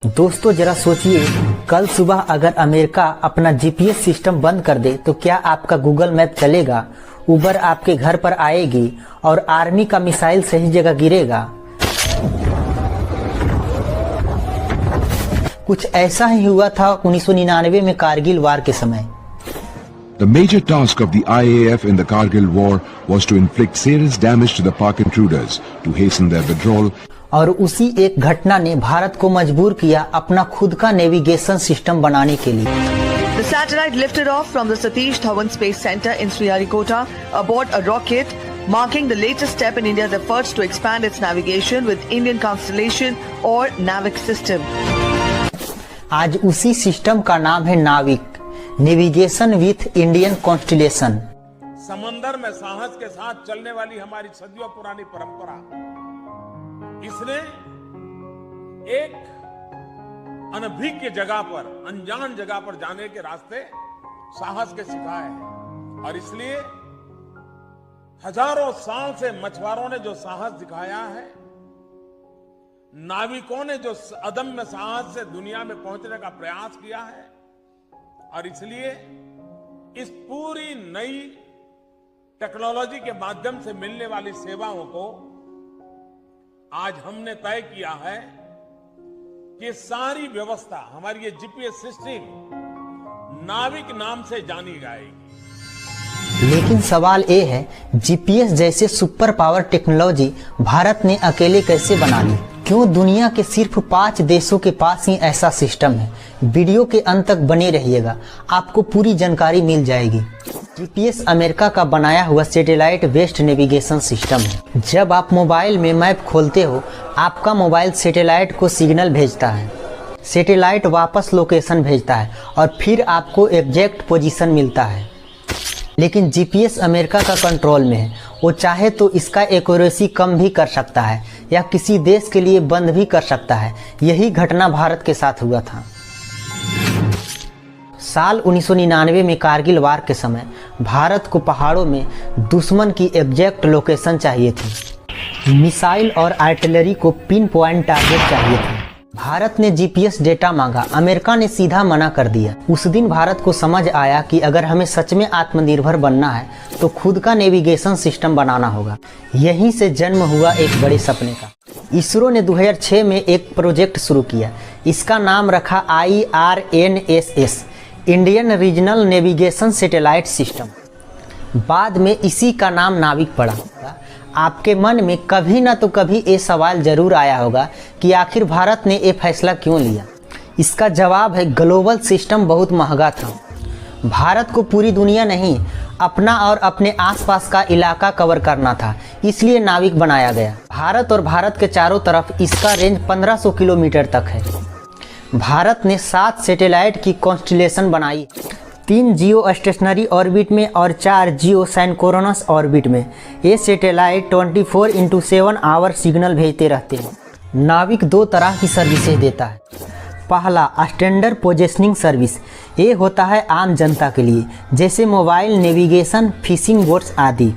दोस्तों जरा सोचिए, कल सुबह अगर अमेरिका अपना जीपीएस सिस्टम बंद कर दे तो क्या आपका गूगल मैप चलेगा? उबर आपके घर पर आएगी और आर्मी का मिसाइल सही जगह गिरेगा? कुछ ऐसा ही हुआ था 1999 में कारगिल वार के समय। The major task of the IAF in the Kargil war was to inflict serious damage to the Pak intruders to hasten their withdrawal. और उसी एक घटना ने भारत को मजबूर किया अपना खुद का नेविगेशन सिस्टम बनाने के लिए। The satellite lifted off from the Satish Dhawan Space Center in Sriharikota aboard a rocket, marking the latest step in India's efforts to expand its navigation with Indian Constellation or NAVIC system. आज उसी system का नाम है नाविक, navigation with Indian constellation. समंदर में साहस के साथ चलने वाली हमारी सदियों पुरानी परंपरा, इसने एक अनभिज्ञ जगह पर, अनजान जगह पर जाने के रास्ते साहस के सिखाए हैं। और इसलिए हजारों साल से मछुआरों ने जो साहस दिखाया है, नाविकों ने जो अदम्य साहस से दुनिया में पहुंचने का प्रयास किया है, और इसलिए इस पूरी नई टेक्नोलॉजी के माध्यम से मिलने वाली सेवाओं को आज हमने तय किया है कि सारी व्यवस्था, हमारी ये जीपीएस सिस्टम नाविक नाम से जानी जाएगी। लेकिन सवाल ये है, जीपीएस जैसे सुपर पावर टेक्नोलॉजी भारत ने अकेले कैसे बना ली? क्यों दुनिया के सिर्फ 5 देशों के पास ही ऐसा सिस्टम है? वीडियो के अंत तक बने रहिएगा, आपको पूरी जानकारी मिल जाएगी। जीपीएस अमेरिका का बनाया हुआ सैटेलाइट बेस्ड नेविगेशन सिस्टम है। जब आप मोबाइल में मैप खोलते हो, आपका मोबाइल सैटेलाइट को सिग्नल भेजता है, सैटेलाइट वापस लोकेशन भेजता है और फिर आपको एग्जैक्ट पोजीशन मिलता है। लेकिन जीपीएस अमेरिका का कंट्रोल में है, वो चाहे तो इसका एक्यूरेसी कम भी कर सकता है या किसी देश के लिए बंद भी कर सकता है। यही घटना भारत के साथ हुआ था। साल 1999 में कारगिल वार के समय भारत को पहाड़ों में दुश्मन की एग्जैक्ट लोकेशन चाहिए थी। मिसाइल और आर्टिलरी को पिन पॉइंट टारगेट चाहिए था। भारत ने जीपीएस डेटा मांगा, अमेरिका ने सीधा मना कर दिया। उस दिन भारत को समझ आया कि अगर हमें सच में आत्मनिर्भर बनना है तो खुद का नेविगेशन सिस्टम बनाना होगा। यहीं से जन्म हुआ एक बड़े सपने का। इसरो ने 2006 में एक प्रोजेक्ट शुरू किया। इसका नाम रखा IRNSS, Indian regional navigation satellite system. बाद में इसी का नाम नाविक पड़ा। आपके मन में कभी ना तो कभी ये सवाल जरूर आया होगा कि आखिर भारत ने ये फैसला क्यों लिया। इसका जवाब है, ग्लोबल सिस्टम बहुत महंगा था। भारत को पूरी दुनिया नहीं, अपना और अपने आसपास का इलाका कवर करना था, इसलिए नाविक बनाया गया। भारत और भारत के चारों तरफ इसका रेंज 1500 किलोमीटर तक है। भारत ने 7 सैटेलाइट की कॉन्स्टिलेशन बनाई, 3 जियो स्टेशनरी ऑर्बिट में और 4 जियो साइंक्रोनस ऑर्बिट में। ये सैटेलाइट 24x7 आवर सिग्नल भेजते रहते हैं। नाविक 2 तरह की सर्विसेज देता है। पहला, स्टैंडर्ड पोजिशनिंग सर्विस, ये होता है आम जनता के लिए, जैसे मोबाइल नेविगेशन, फिशिंग बोट्स आदि।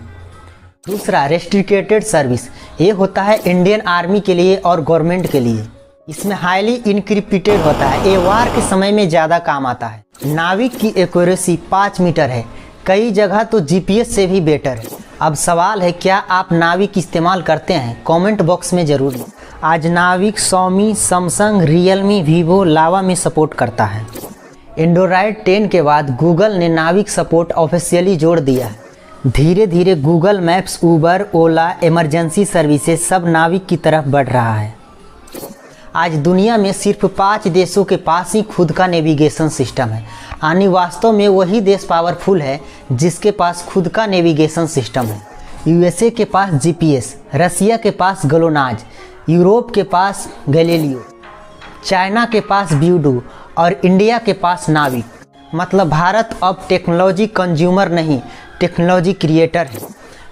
दूसरा, रेस्ट्रिक्टेड सर्विस, ये होता है इंडियन आर्मी के लिए और गवर्नमेंट के लिए। इसमें हाईली इनक्रिप्टेड होता है, ये वार के समय में ज़्यादा काम आता है। नाविक की एक्यूरेसी 5 मीटर है, कई जगह तो जीपीएस से भी बेटर है। अब सवाल है, क्या आप नाविक इस्तेमाल करते हैं? कमेंट बॉक्स में जरूर। आज नाविक Xiaomi, सैमसंग, रियलमी, वीवो, लावा में सपोर्ट करता है। एंड्रॉयड 10 के बाद गूगल ने नाविक सपोर्ट ऑफिशियली जोड़ दिया है। धीरे धीरे गूगल मैप्स, उबर, ओला, इमरजेंसी सर्विसेज सब नाविक की तरफ बढ़ रहा है। आज दुनिया में सिर्फ 5 देशों के पास ही खुद का नेविगेशन सिस्टम है। यानी वास्तव में वही देश पावरफुल है जिसके पास खुद का नेविगेशन सिस्टम है। यूएसए के पास जीपीएस, रसिया के पास ग्लोनाज, यूरोप के पास गैलीलियो, चाइना के पास ब्यूडू और इंडिया के पास नाविक। मतलब भारत अब टेक्नोलॉजी कंज्यूमर नहीं, टेक्नोलॉजी क्रिएटर है।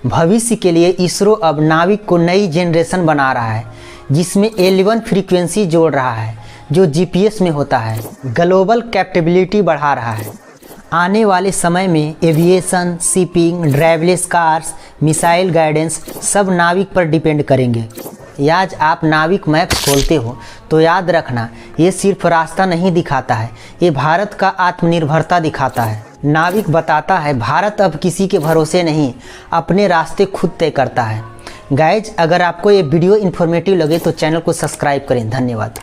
भविष्य के लिए इसरो अब नाविक को नई जनरेशन बना रहा है, जिसमें 11 फ्रीक्वेंसी जोड़ रहा है जो जीपीएस में होता है। ग्लोबल कैपेबिलिटी बढ़ा रहा है। आने वाले समय में aviation, shipping, driveless cars, missile guidance सब नाविक पर डिपेंड करेंगे। या आज आप नाविक मैप्स खोलते हो तो याद रखना, ये सिर्फ रास्ता नहीं दिखाता है, ये भारत का आत्मनिर्भरता दिखाता है। नाविक बताता है भारत अब किसी के भरोसे नहीं, अपने रास्ते खुद तय करता है। गाइज, अगर आपको ये वीडियो इन्फॉर्मेटिव लगे तो चैनल को सब्सक्राइब करें। धन्यवाद।